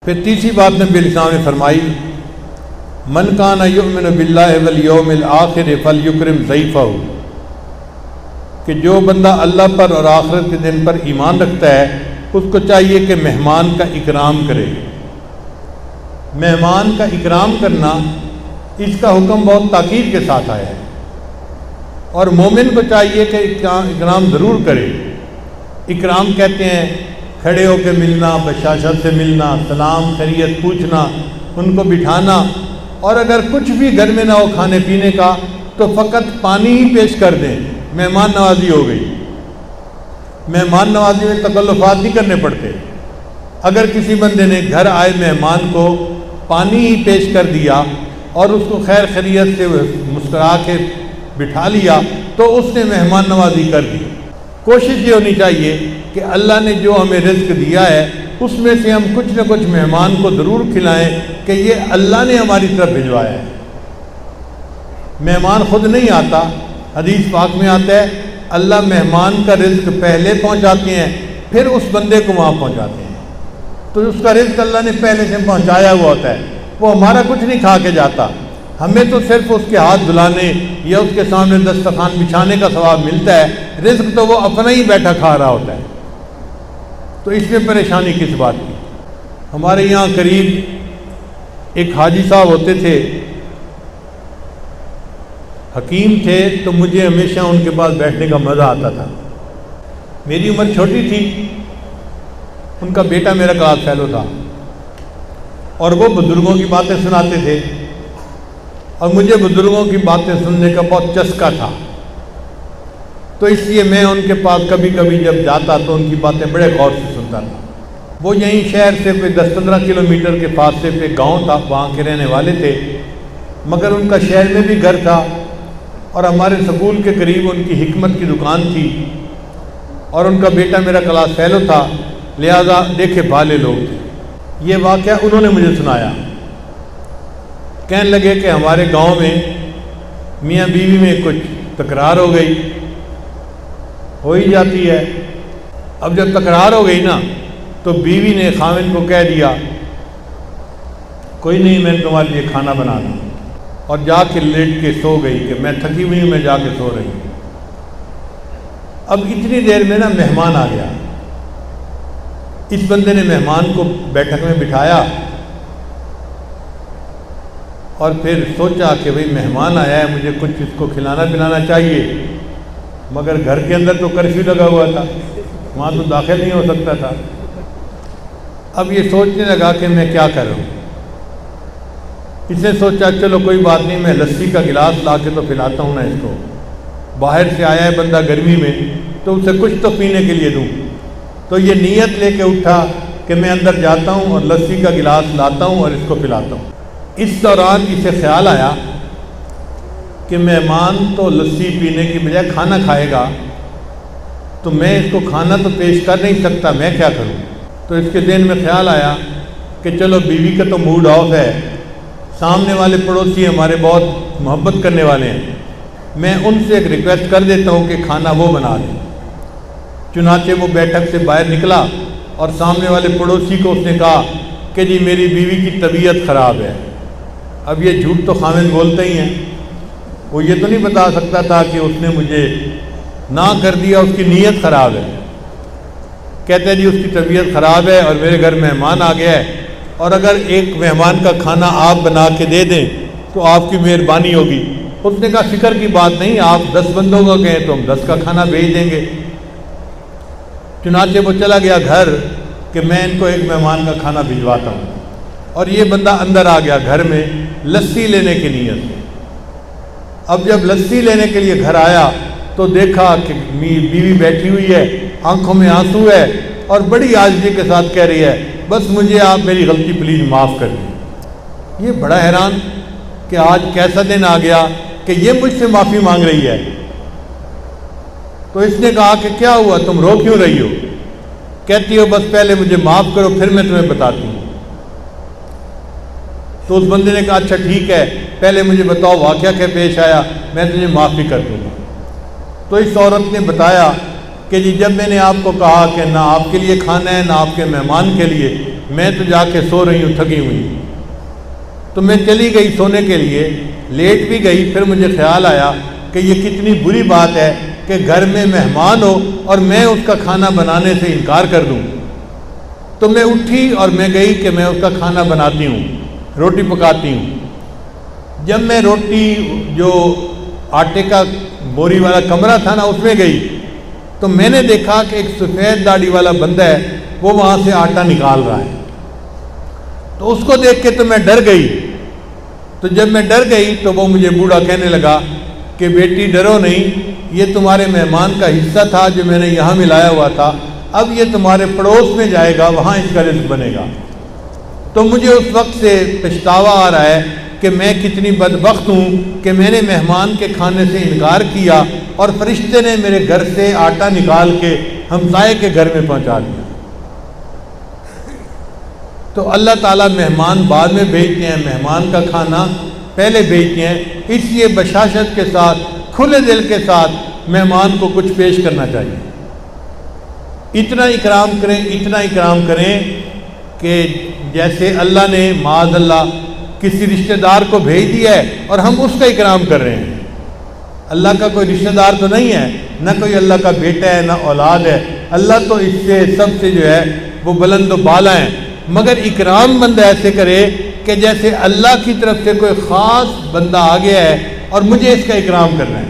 پھر تیسری بات نبی علیہ السلام نے فرمائی، من کان یؤمن باللہ والیوم الآخر فلیکرم ضیفہ، کہ جو بندہ اللہ پر اور آخرت کے دن پر ایمان رکھتا ہے اس کو چاہیے کہ مہمان کا اکرام کرے۔ مہمان کا اکرام کرنا، اس کا حکم بہت تاکید کے ساتھ آیا ہے، اور مومن کو چاہیے کہ اکرام ضرور کرے۔ اکرام کہتے ہیں کھڑے ہو کے ملنا، بشاشت سے ملنا، سلام خیریت پوچھنا، ان کو بٹھانا، اور اگر کچھ بھی گھر میں نہ ہو کھانے پینے کا تو فقط پانی ہی پیش کر دیں، مہمان نوازی ہو گئی۔ مہمان نوازی میں تکلفات نہیں کرنے پڑتے۔ اگر کسی بندے نے گھر آئے مہمان کو پانی ہی پیش کر دیا اور اس کو خیر خیریت سے مسکرا کے بٹھا لیا تو اس نے مہمان نوازی کر دی۔ کوشش یہ ہونی چاہیے کہ اللہ نے جو ہمیں رزق دیا ہے اس میں سے ہم کچھ نہ کچھ مہمان کو ضرور کھلائیں کہ یہ اللہ نے ہماری طرف بھجوایا ہے۔ مہمان خود نہیں آتا، حدیث پاک میں آتا ہے اللہ مہمان کا رزق پہلے پہنچاتے ہیں پھر اس بندے کو وہاں پہنچاتے ہیں، تو اس کا رزق اللہ نے پہلے سے پہنچایا ہوا ہوتا ہے، وہ ہمارا کچھ نہیں کھا کے جاتا، ہمیں تو صرف اس کے ہاتھ دھلانے یا اس کے سامنے دسترخوان بچھانے کا ثواب ملتا ہے، رزق تو وہ اپنا ہی بیٹھا کھا رہا ہوتا ہے۔ تو اس میں پریشانی کس بات کی؟ ہمارے یہاں قریب ایک حاجی صاحب ہوتے تھے، حکیم تھے، تو مجھے ہمیشہ ان کے پاس بیٹھنے کا مزہ آتا تھا۔ میری عمر چھوٹی تھی، ان کا بیٹا میرا کلاس فیلو تھا، اور وہ بزرگوں کی باتیں سناتے تھے، اور مجھے بزرگوں کی باتیں سننے کا بہت چسکا تھا، تو اس لیے میں ان کے پاس کبھی کبھی جب جاتا تو ان کی باتیں بڑے غور سے سنتا تھا۔ وہ یہیں شہر سے 10-15 کلومیٹر کے فاصلے پہ گاؤں تھا، وہاں کے رہنے والے تھے، مگر ان کا شہر میں بھی گھر تھا، اور ہمارے سکول کے قریب ان کی حکمت کی دکان تھی، اور ان کا بیٹا میرا کلاس فیلو تھا، لہذا دیکھے بھالے لوگ تھے۔ یہ واقعہ انہوں نے مجھے سنایا، کہنے لگے کہ ہمارے گاؤں میں میاں بیوی میں کچھ تکرار ہو گئی، ہو ہی جاتی ہے۔ اب جب تکرار ہو گئی نا تو بیوی نے خاوند کو کہہ دیا کوئی نہیں، میں تمہارے لیے کھانا بنا دوں، اور جا کے لیٹ کے سو گئی کہ میں تھکی ہوئی ہوں، میں جا کے سو رہی ہوں۔ اب اتنی دیر میں نا مہمان آ گیا، اس بندے نے مہمان کو بیٹھک میں بٹھایا اور پھر سوچا کہ بھئی مہمان آیا ہے، مجھے کچھ اس کو کھلانا پلانا چاہیے، مگر گھر کے اندر تو کرفیو لگا ہوا تھا، وہاں تو داخل نہیں ہو سکتا تھا۔ اب یہ سوچنے لگا کہ میں کیا کروں۔ اس نے سوچا چلو کوئی بات نہیں، میں لسی کا گلاس لا کے تو پلاتا ہوں نا اس کو، باہر سے آیا ہے بندہ گرمی میں تو اسے کچھ تو پینے کے لیے دوں۔ تو یہ نیت لے کے اٹھا کہ میں اندر جاتا ہوں اور لسی کا گلاس لاتا ہوں اور اس کو پلاتا ہوں۔ اس دوران اسے خیال آیا کہ مہمان تو لسی پینے کی بجائے کھانا کھائے گا، تو میں اس کو کھانا تو پیش کر نہیں سکتا، میں کیا کروں؟ تو اس کے ذہن میں خیال آیا کہ چلو بیوی کا تو موڈ آف ہے، سامنے والے پڑوسی ہمارے بہت محبت کرنے والے ہیں، میں ان سے ایک ریکویسٹ کر دیتا ہوں کہ کھانا وہ بنا دیں۔ چنانچہ وہ بیٹھک سے باہر نکلا اور سامنے والے پڑوسی کو اس نے کہا کہ جی میری بیوی کی طبیعت خراب ہے۔ اب یہ جھوٹ تو خاوند بولتے ہی ہیں، وہ یہ تو نہیں بتا سکتا تھا کہ اس نے مجھے نہ کر دیا، اس کی نیت خراب ہے۔ کہتے ہیں جی اس کی طبیعت خراب ہے اور میرے گھر مہمان آ گیا ہے، اور اگر ایک مہمان کا کھانا آپ بنا کے دے دیں تو آپ کی مہربانی ہوگی۔ اس نے کہا فکر کی بات نہیں، آپ 10 بندوں کا کہیں تو ہم 10 کا کھانا بھیج دیں گے۔ چنانچہ وہ چلا گیا گھر کہ میں ان کو ایک مہمان کا کھانا بھجواتا ہوں، اور یہ بندہ اندر آ گیا گھر میں لسی لینے کی نیت سے۔ اب جب لسی لینے کے لیے گھر آیا تو دیکھا کہ بیوی بیٹھی ہوئی ہے، آنکھوں میں آنسو ہے، اور بڑی عاجزی کے ساتھ کہہ رہی ہے بس مجھے آپ میری غلطی پلیز معاف کر دیں۔ یہ بڑا حیران کہ آج کیسا دن آ گیا کہ یہ مجھ سے معافی مانگ رہی ہے۔ تو اس نے کہا کہ کیا ہوا، تم رو کیوں رہی ہو؟ کہتی ہو بس پہلے مجھے معاف کرو پھر میں تمہیں بتاتی ہوں۔ تو اس بندے نے کہا اچھا ٹھیک ہے، پہلے مجھے بتاؤ واقعہ کیا پیش آیا، میں تجھے معافی کر دوں گا۔ تو اس عورت نے بتایا کہ جی جب میں نے آپ کو کہا کہ نہ آپ کے لیے کھانا ہے نہ آپ کے مہمان کے لیے، میں تو جا کے سو رہی ہوں تھکی ہوئی. تو میں چلی گئی سونے کے لیے, لیٹ بھی گئی. پھر مجھے خیال آیا کہ یہ کتنی بری بات ہے کہ گھر میں مہمان ہو اور میں اس کا کھانا بنانے سے انکار کر دوں. تو میں اٹھی اور میں گئی کہ میں اس کا کھانا بناتی ہوں, روٹی پکاتی ہوں. جب میں روٹی جو آٹے کا بوری والا کمرہ تھا نا اس میں گئی تو میں نے دیکھا کہ ایک سفید داڑھی والا بندہ ہے, وہ وہاں سے آٹا نکال رہا ہے. تو اس کو دیکھ کے تو میں ڈر گئی. تو جب میں ڈر گئی تو وہ مجھے بوڑھا کہنے لگا کہ بیٹی ڈرو نہیں, یہ تمہارے مہمان کا حصہ تھا جو میں نے یہاں ملایا ہوا تھا, اب یہ تمہارے پڑوس میں جائے گا, وہاں اس کا رزق بنے گا. تو مجھے اس وقت سے پچھتاوا آ رہا ہے کہ میں کتنی بدبخت ہوں کہ میں نے مہمان کے کھانے سے انکار کیا اور فرشتے نے میرے گھر سے آٹا نکال کے ہمسائے کے گھر میں پہنچا دیا. تو اللہ تعالیٰ مہمان بعد میں بھیجتے ہیں, مہمان کا کھانا پہلے بھیجتے ہیں. اس لیے بشاشت کے ساتھ, کھلے دل کے ساتھ مہمان کو کچھ پیش کرنا چاہیے. اتنا اکرام کریں, اتنا اکرام کریں کہ جیسے اللہ نے معاذ اللہ کسی رشتہ دار کو بھیج دیا ہے اور ہم اس کا اکرام کر رہے ہیں. اللہ کا کوئی رشتہ دار تو نہیں ہے, نہ کوئی اللہ کا بیٹا ہے, نہ اولاد ہے. اللہ تو اس سے سب سے جو ہے وہ بلند و بالا ہیں, مگر اکرام بندہ ایسے کرے کہ جیسے اللہ کی طرف سے کوئی خاص بندہ آ گیا ہے اور مجھے اس کا اکرام کرنا ہے.